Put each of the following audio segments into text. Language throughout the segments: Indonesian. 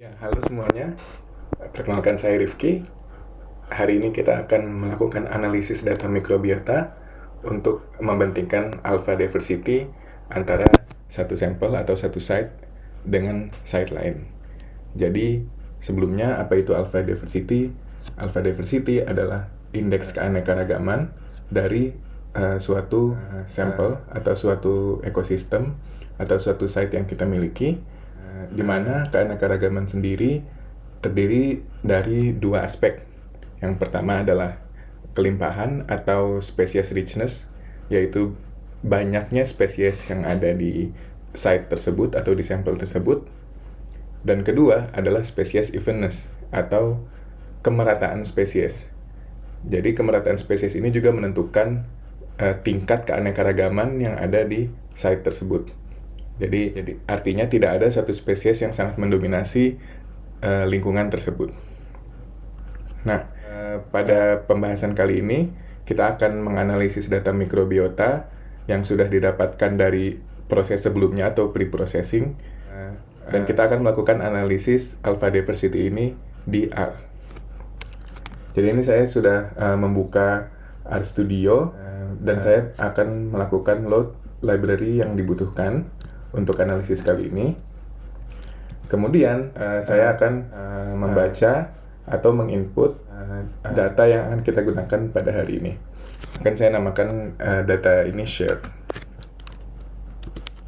Ya, halo semuanya. Perkenalkan saya Rifki. Hari ini kita akan melakukan analisis data mikrobiota untuk membandingkan alpha diversity antara satu sampel atau satu site dengan site lain. Jadi, sebelumnya apa itu alpha diversity? Alpha diversity adalah indeks keanekaragaman dari suatu sampel atau suatu ekosistem atau suatu site yang kita miliki, di mana keanekaragaman sendiri terdiri dari dua aspek. Yang pertama adalah kelimpahan atau species richness, yaitu banyaknya spesies yang ada di site tersebut atau di sampel tersebut. Dan kedua adalah species evenness atau kemerataan spesies. Jadi kemerataan spesies ini juga menentukan tingkat keanekaragaman yang ada di site tersebut. Jadi artinya tidak ada satu spesies yang sangat mendominasi lingkungan tersebut. Nah, pada pembahasan kali ini kita akan menganalisis data mikrobiota yang sudah didapatkan dari proses sebelumnya atau pre-processing, dan kita akan melakukan analisis alpha diversity ini di R. Jadi ini saya sudah membuka RStudio, dan saya akan melakukan load library yang dibutuhkan untuk analisis kali ini. Kemudian saya akan membaca atau menginput data yang akan kita gunakan pada hari ini. Akan saya namakan data ini shared.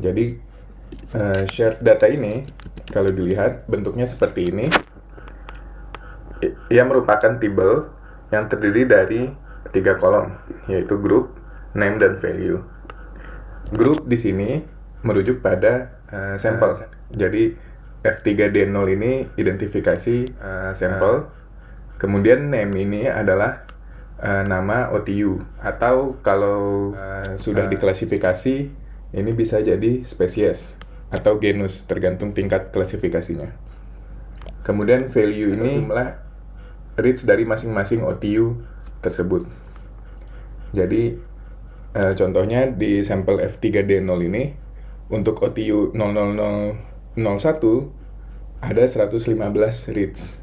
Jadi shared data ini kalau dilihat bentuknya seperti ini. Ia merupakan table yang terdiri dari 3 kolom, yaitu group, name, dan value. Group di sini merujuk pada sampel. Jadi F3D0 ini identifikasi sampel. Kemudian name ini adalah nama OTU, atau kalau sudah diklasifikasi ini bisa jadi spesies atau genus, tergantung tingkat klasifikasinya. Kemudian value ini jumlah reach dari masing-masing OTU tersebut. Jadi contohnya di sampel F3D0 ini untuk OTU 00001 ada 115 reads.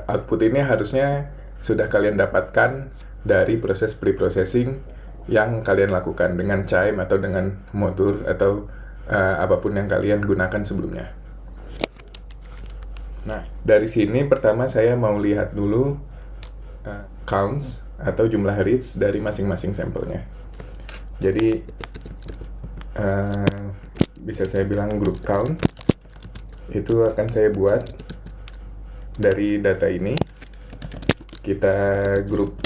Output ini harusnya sudah kalian dapatkan dari proses pre-processing yang kalian lakukan dengan Chime atau dengan Motur atau apapun yang kalian gunakan sebelumnya. Nah, dari sini pertama saya mau lihat dulu counts atau jumlah reads dari masing-masing sampelnya. Jadi bisa saya bilang group count itu akan saya buat dari data ini. Kita grup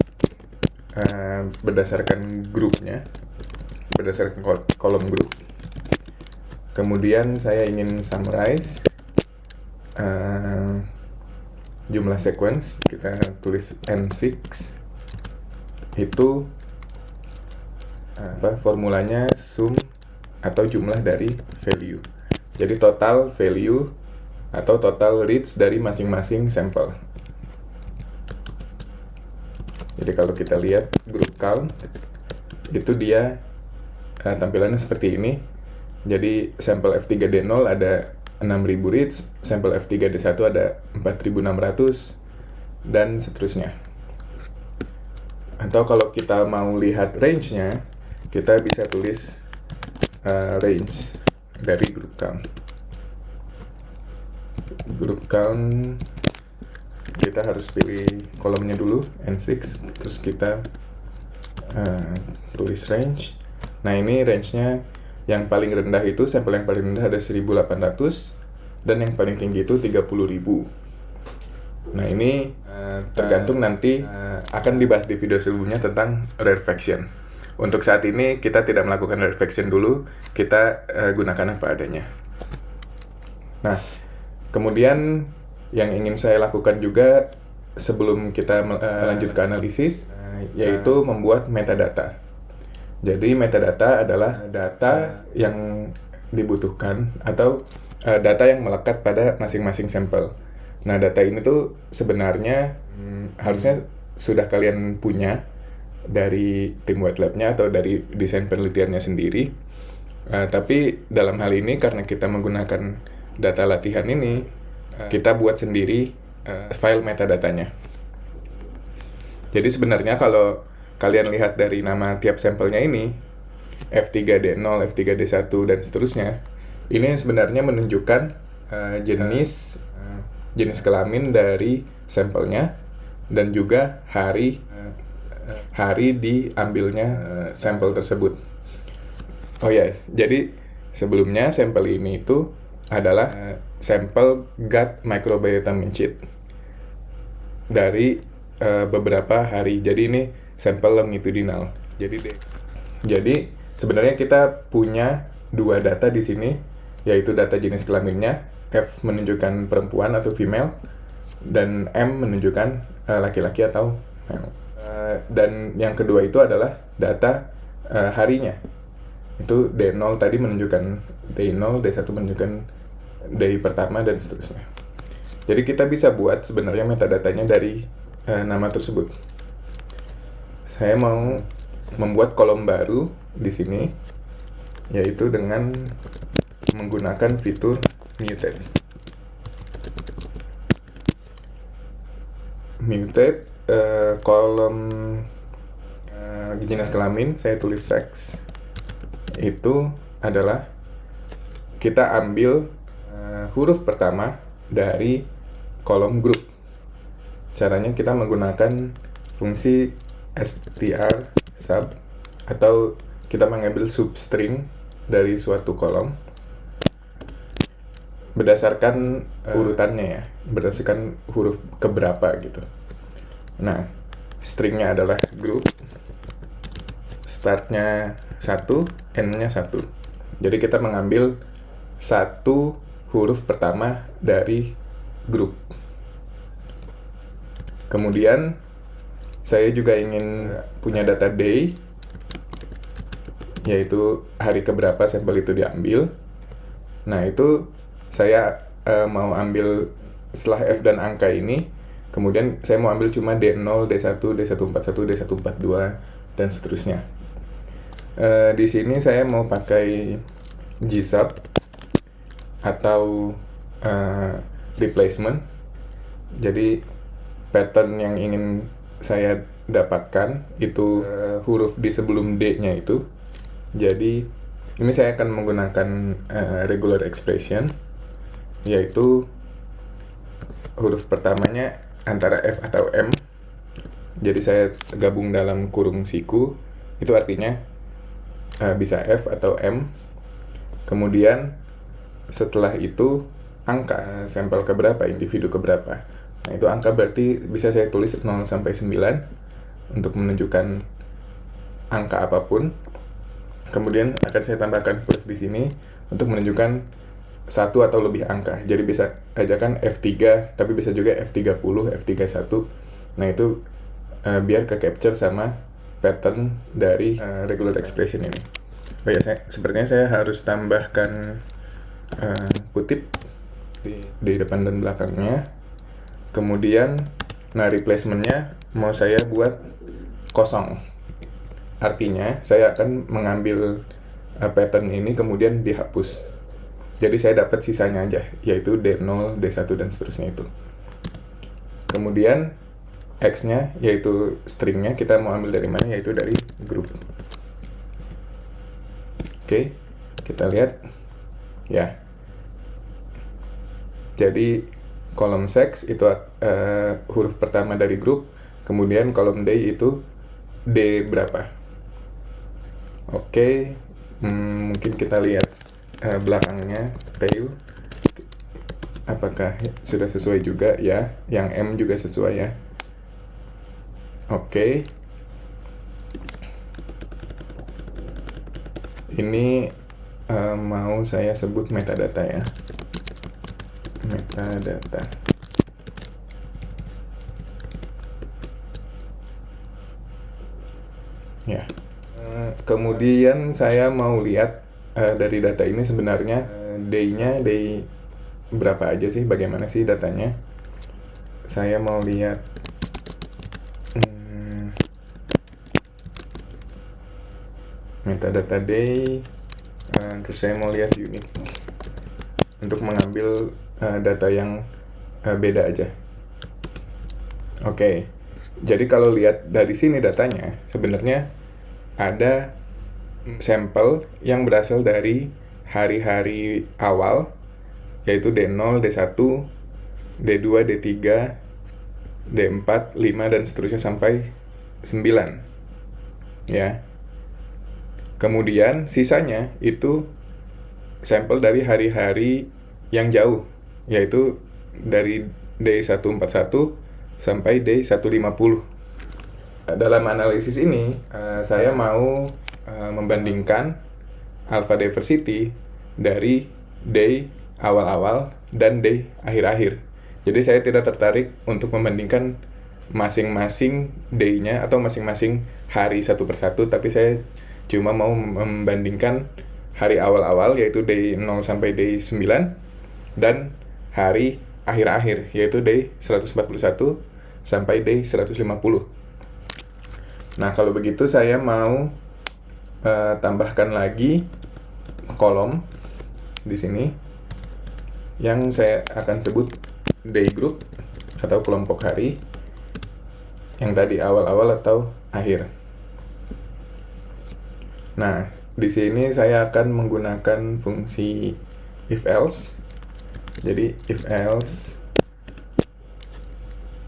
berdasarkan grupnya, berdasarkan kolom grup. Kemudian saya ingin summarize jumlah sequence. Kita tulis N6. Itu formulanya sum atau jumlah dari value. Jadi total value atau total reads dari masing-masing sampel. Jadi kalau kita lihat group count itu dia tampilannya seperti ini. Jadi sampel F3D0 ada 6.000 reads, sampel F3D1 ada 4.600, dan seterusnya. Atau kalau kita mau lihat range-nya, kita bisa tulis range dari group count. Group count kita harus pilih kolomnya dulu, N6, terus kita tulis range. Nah ini range-nya yang paling rendah itu, sampel yang paling rendah ada 1.800, dan yang paling tinggi itu 30.000. Nah ini tergantung nanti akan dibahas di video sebelumnya tentang rarefaction. Untuk saat ini kita tidak melakukan rarefaction dulu, kita gunakan apa adanya. Nah, kemudian yang ingin saya lakukan juga sebelum kita lanjut ke analisis, yaitu membuat metadata. Jadi metadata adalah data yang dibutuhkan atau data yang melekat pada masing-masing sampel. Nah, data ini tuh sebenarnya harusnya sudah kalian punya dari tim wet lab-nya atau dari desain penelitiannya sendiri. Tapi dalam hal ini karena kita menggunakan data latihan ini, kita buat sendiri file metadatanya. Jadi sebenarnya kalau kalian lihat dari nama tiap sampelnya ini, F3D0, F3D1, dan seterusnya, ini sebenarnya menunjukkan jenis kelamin dari sampelnya dan juga hari diambilnya sampel tersebut. Oh ya, jadi sebelumnya sampel ini itu adalah sampel gut microbiota mencit dari beberapa hari. Jadi ini sampel longitudinal. Jadi sebenarnya kita punya dua data di sini, yaitu data jenis kelaminnya, F menunjukkan perempuan atau female, dan M menunjukkan laki-laki atau male. Dan yang kedua itu adalah data harinya. Itu D0 tadi menunjukkan D0, D1 menunjukkan day pertama, dan seterusnya. Jadi kita bisa buat sebenarnya metadatanya dari nama tersebut. Saya mau membuat kolom baru di sini, yaitu dengan menggunakan fitur mutate. Kolom jenis kelamin saya tulis sex. Itu adalah kita ambil huruf pertama dari kolom grup. Caranya kita menggunakan fungsi str sub, atau kita mengambil substring dari suatu kolom berdasarkan urutannya ya, berdasarkan huruf keberapa gitu. Nah, stringnya adalah group, startnya 1, endnya 1. Jadi kita mengambil satu huruf pertama dari grup. Kemudian saya juga ingin punya data day, yaitu hari keberapa sampel itu diambil. Nah, itu saya mau ambil setelah F dan angka ini, kemudian saya mau ambil cuma D0, D1, D141, D142, dan seterusnya. Di sini saya mau pakai gsub atau replacement. Jadi pattern yang ingin saya dapatkan itu huruf di sebelum D-nya itu. Jadi ini saya akan menggunakan regular expression, yaitu huruf pertamanya antara F atau M. Jadi saya gabung dalam kurung siku, itu artinya bisa F atau M. Kemudian setelah itu angka, sampel keberapa, individu keberapa. Nah, itu angka berarti bisa saya tulis 0 sampai 9 untuk menunjukkan angka apapun. Kemudian akan saya tambahkan plus di sini untuk menunjukkan satu atau lebih angka. Jadi bisa aja kan F3, tapi bisa juga F30, F31. Nah, itu biar ke-capture sama pattern dari regular expression ini. Oh ya, sepertinya saya harus tambahkan kutip di depan dan belakangnya. Kemudian, replacementnya mau saya buat kosong. Artinya, saya akan mengambil pattern ini kemudian dihapus. Jadi saya dapat sisanya aja, yaitu D0, D1, dan seterusnya itu. Kemudian, X-nya, yaitu stringnya, kita mau ambil dari mana, yaitu dari grup. Oke, kita lihat. Ya. Jadi, kolom sex itu huruf pertama dari grup, kemudian kolom day itu D berapa. Oke, mungkin kita lihat belakangnya, tail. Apakah sudah sesuai juga ya? Yang M juga sesuai ya. Oke. Ini mau saya sebut metadata ya. Metadata. Ya. Kemudian saya mau lihat dari data ini sebenarnya day-nya day berapa aja sih, bagaimana sih datanya. Saya mau lihat metadata day, terus saya mau lihat unit untuk mengambil data yang beda aja. Oke, jadi kalau lihat dari sini datanya, sebenarnya ada sampel yang berasal dari hari-hari awal, yaitu D0, D1, D2, D3, D4, 5, dan seterusnya sampai 9. Ya. Kemudian sisanya itu sampel dari hari-hari yang jauh, yaitu dari D141 sampai D150. Dalam analisis ini, saya mau membandingkan alpha diversity dari day awal-awal dan day akhir-akhir. Jadi saya tidak tertarik untuk membandingkan masing-masing day-nya atau masing-masing hari satu persatu, tapi saya cuma mau membandingkan hari awal-awal, yaitu day 0 sampai day 9, dan hari akhir-akhir, yaitu day 141 sampai day 150. Nah, kalau begitu saya mau tambahkan lagi kolom di sini yang saya akan sebut day group atau kelompok hari, yang tadi awal-awal atau akhir. Nah, di sini saya akan menggunakan fungsi if else. Jadi if else,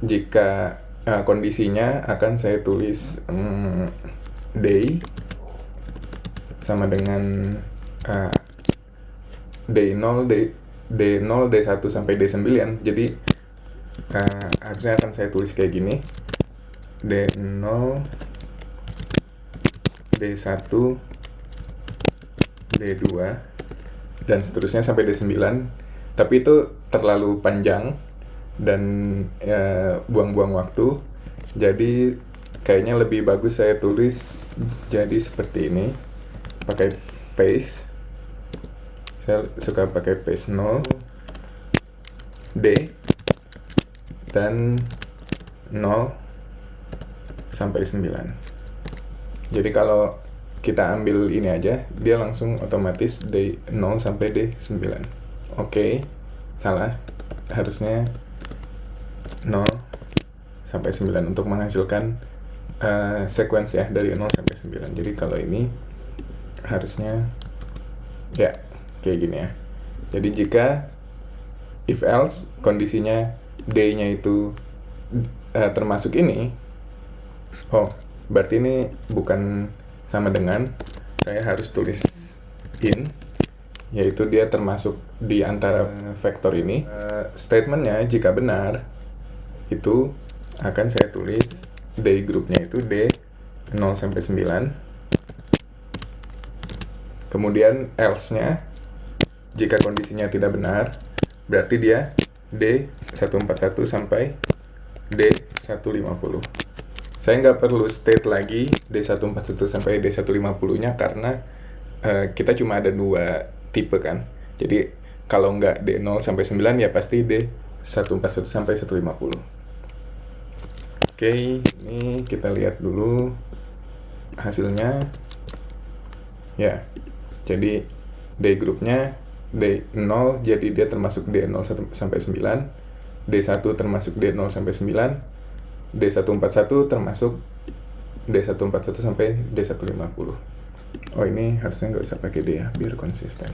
jika kondisinya akan saya tulis day sama dengan day 0, D0, D1 sampai D9. Jadi harusnya akan saya tulis kayak gini. D0, D1, D2, dan seterusnya sampai D9. Tapi itu terlalu panjang dan buang-buang waktu. Jadi kayaknya lebih bagus saya tulis jadi seperti ini, pakai paste. Saya suka pakai paste 0, D, dan 0 sampai 9. Jadi kalau kita ambil ini aja, dia langsung otomatis D 0 sampai D9. Oke, salah. Harusnya 0 sampai 9 untuk menghasilkan sequence ya, dari 0 sampai 9. Jadi kalau ini harusnya ya kayak gini ya. Jadi jika if else kondisinya day-nya itu termasuk ini, berarti ini bukan sama dengan, saya harus tulis in, yaitu dia termasuk di antara vektor ini. Statementnya jika benar, itu akan saya tulis day groupnya itu D 0 sampai 9. Kemudian else-nya, jika kondisinya tidak benar, berarti dia D141 sampai D150. Saya nggak perlu state lagi D141 sampai D150-nya karena kita cuma ada 2 tipe kan. Jadi kalau nggak D0 sampai 9 ya pasti D141 sampai 150. Oke, ini kita lihat dulu hasilnya. Ya, jadi day groupnya D0, jadi dia termasuk D0 sampai 9, D1 termasuk D0 sampai 9, D141 termasuk D141 sampai D150. Oh, ini harusnya nggak usah pakai D ya, biar konsisten.